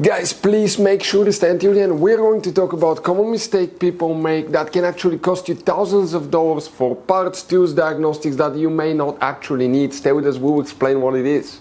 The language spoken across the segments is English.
Guys, please make sure to stay until the end. We're going to talk about common mistake people make that can actually cost you thousands of dollars for parts, tools, diagnostics that you may not actually need. Stay with us, we'll explain what it is.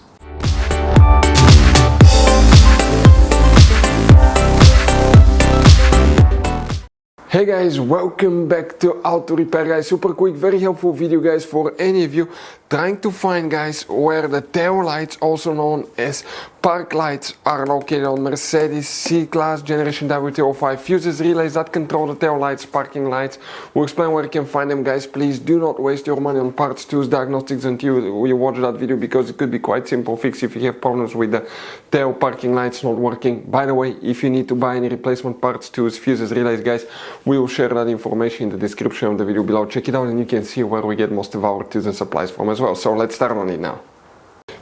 Hey guys, welcome back to Auto Repair guys. Super quick, very helpful video guys for any of you trying to find guys where the tail lights, also known as park lights, are located on Mercedes C-Class Generation W205 fuses, relays that control the tail lights, parking lights. We'll explain where you can find them guys. Please do not waste your money on parts, tools, diagnostics until you watch that video, because it could be quite simple fix if you have problems with the tail parking lights not working. By the way, if you need to buy any replacement parts, tools, fuses, relays guys, we will share that information in the description of the video below. Check it out and you can see where we get most of our tools and supplies from as well. So let's start on it now.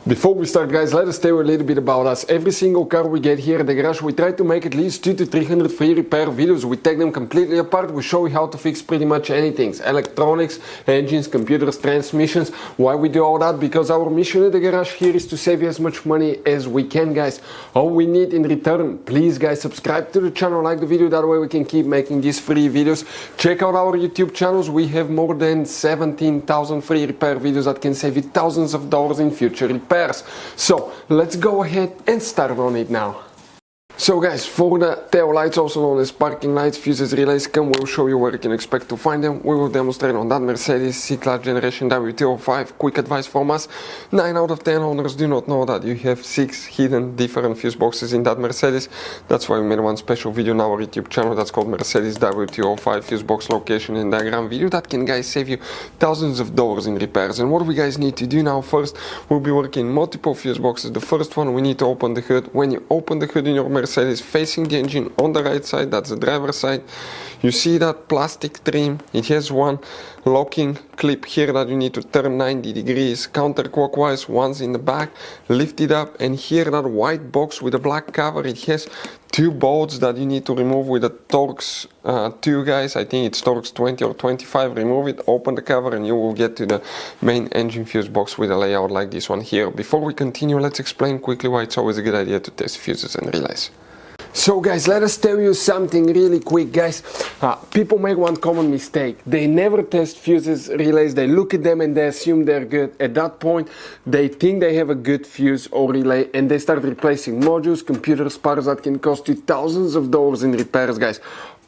Before we start guys, let us tell you a little bit about us. Every single car we get here at the garage, we try to make at least 200 to 300 free repair videos. We take them completely apart, we show you how to fix pretty much anything. Electronics, engines, computers, transmissions. Why we do all that? Because our mission at the garage here is to save you as much money as we can guys. All we need in return, please guys, subscribe to the channel, like the video, that way we can keep making these free videos. Check out our YouTube channels, we have more than 17,000 free repair videos that can save you thousands of dollars in future repairs. So let's go ahead and start on it now. So guys, for the tail lights, also known as parking lights, fuses, relays, we'll show you where you can expect to find them. We will demonstrate on that Mercedes C-Class Generation W205. Quick advice from us, 9 out of 10 owners do not know that you have 6 hidden different fuse boxes in that Mercedes. That's why we made one special video on our YouTube channel that's called Mercedes W205 fuse box location and diagram video that can guys save you thousands of dollars in repairs. And what we guys need to do now, first we'll be working multiple fuse boxes. The first one, we need to open the hood. When you open the hood in your Mercedes facing the engine on the right side, that's the driver's side, you see that plastic trim. It has one locking clip here that you need to turn 90 degrees counterclockwise. Once in the back, lift it up, and here that white box with a black cover, it has 2 bolts that you need to remove with a Torx 2 guys. I think it's Torx 20 or 25. Remove it, open the cover, and you will get to the main engine fuse box with a layout like this one here. Before we continue, let's explain quickly why it's always a good idea to test fuses and relays. So guys, let us tell you something really quick guys. People make one common mistake. They never test fuses, relays, they look at them and they assume they're good. At that point, they think they have a good fuse or relay and they start replacing modules, computers, parts that can cost you thousands of dollars in repairs guys.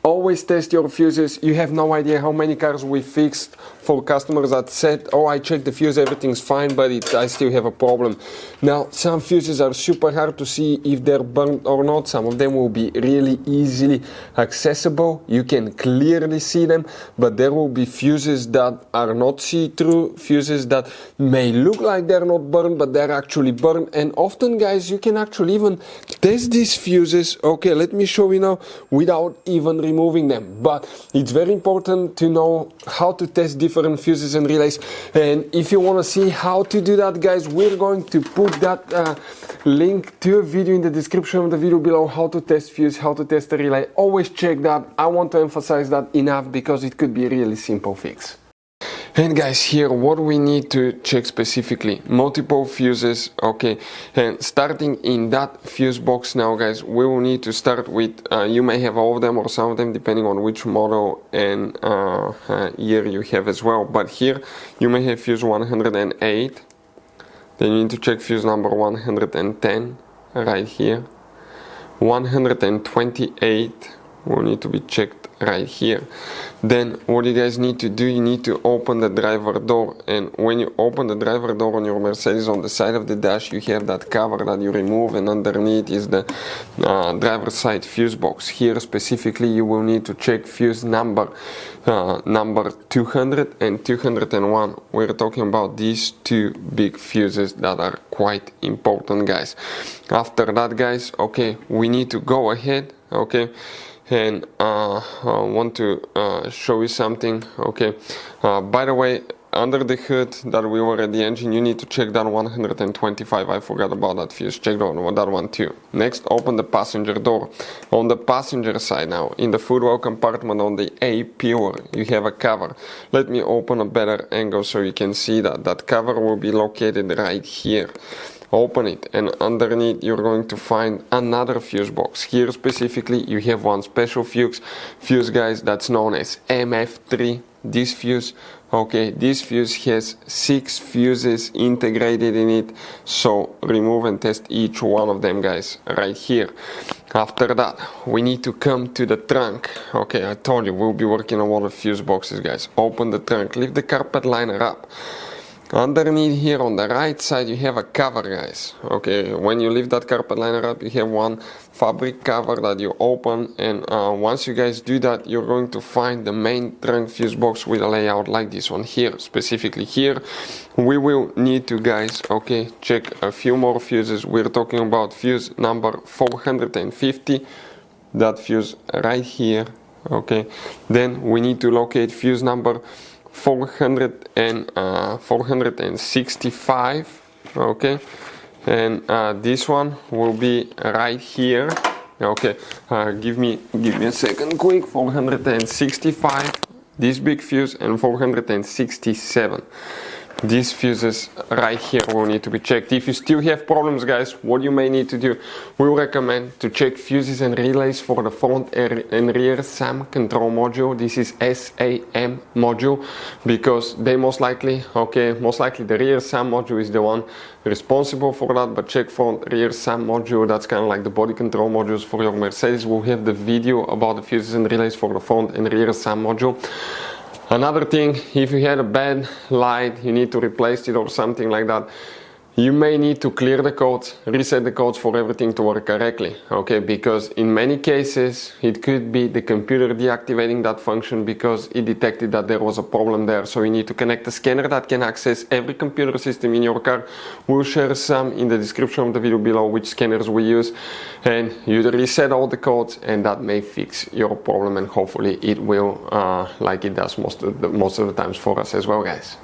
Always test your fuses. You have no idea how many cars we fixed for customers that said, oh, I checked the fuse, everything's fine, but I still have a problem. Now, some fuses are super hard to see if they're burnt or not. Some of them will be really easily accessible. You can clearly see them, but there will be fuses that are not see-through, fuses that may look like they're not burned, but they're actually burned. And often, guys, you can actually even test these fuses. Okay, let me show you now without even removing them. But it's very important to know how to test different fuses and relays, and if you want to see how to do that guys, we're going to put that link to a video in the description of the video below, how to test fuse, how to test a relay. Always check that. I want to emphasize that enough because it could be a really simple fix. And guys, here what we need to check specifically, multiple fuses, okay, and starting in that fuse box now guys, we will need to start with, you may have all of them or some of them depending on which model and year you have as well, but here you may have fuse 108, then you need to check fuse number 110 right here, 128 will need to be checked right here. Then what you guys need to do, you need to open the driver door, and when you open the driver door on your Mercedes, on the side of the dash you have that cover that you remove, and underneath is the driver's side fuse box. Here specifically you will need to check fuse number 200 and 201. We're talking about these 2 big fuses that are quite important guys. After that guys, okay, we need to go ahead, okay, and I want to show you something. Okay, by the way, under the hood that we were at the engine, you need to check that 125. I forgot about that fuse. Check that one too. Next, open the passenger door. On the passenger side now, in the footwell compartment on the A pillar, you have a cover. Let me open a better angle so you can see that. That cover will be located right here. open it, and underneath you're going to find another fuse box. Here specifically you have one special fuse guys, that's known as MF3. This fuse, okay, this fuse has 6 fuses integrated in it, so remove and test each one of them, guys, right here. After that, we need to come to the trunk. Okay, I told you we'll be working on a lot of fuse boxes, guys. Open the trunk, lift the carpet liner up. Underneath here on the right side you have a cover, guys. Okay, when you lift that carpet liner up, you have one fabric cover that you open, and once you guys do that, you're going to find the main trunk fuse box with a layout like this one here. Specifically here we will need to, guys, okay, check a few more fuses. We're talking about fuse number 450, that fuse right here. Okay, then we need to locate fuse number 465, okay, and this one will be right here. Okay, give me a second quick. 465, this big fuse, and 467. These fuses right here will need to be checked. If you still have problems, guys, what you may need to do, we recommend to check fuses and relays for the front and rear SAM control module. This is SAM module, because they most likely the rear SAM module is the one responsible for that, but check front rear SAM module. That's kind of like the body control modules for your Mercedes. We'll have the video about the fuses and relays for the front and rear SAM module. Another thing, if you had a bad light, you need to replace it or something like that, you may need to clear the codes, reset the codes for everything to work correctly, okay, because in many cases it could be the computer deactivating that function because it detected that there was a problem there. So you need to connect a scanner that can access every computer system in your car. We'll share some in the description of the video below which scanners we use, and you reset all the codes, and that may fix your problem, and hopefully it will, like it does most of the times for us as well, guys.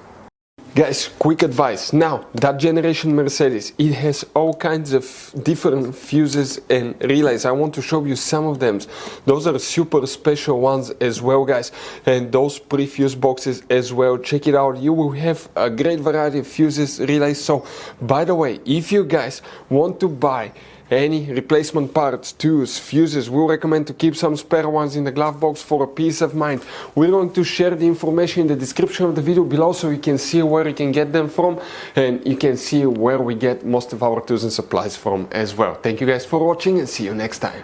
Guys, quick advice. Now, that generation Mercedes, it has all kinds of different fuses and relays. I want to show you some of them. Those are super special ones as well, guys. And those pre-fuse boxes as well. Check it out. You will have a great variety of fuses, relays. So, by the way, if you guys want to buy any replacement parts, tools, fuses, we recommend to keep some spare ones in the glove box for a peace of mind. We're going to share the information in the description of the video below, so you can see where you can get them from, and you can see where we get most of our tools and supplies from as well. Thank you guys for watching, and see you next time.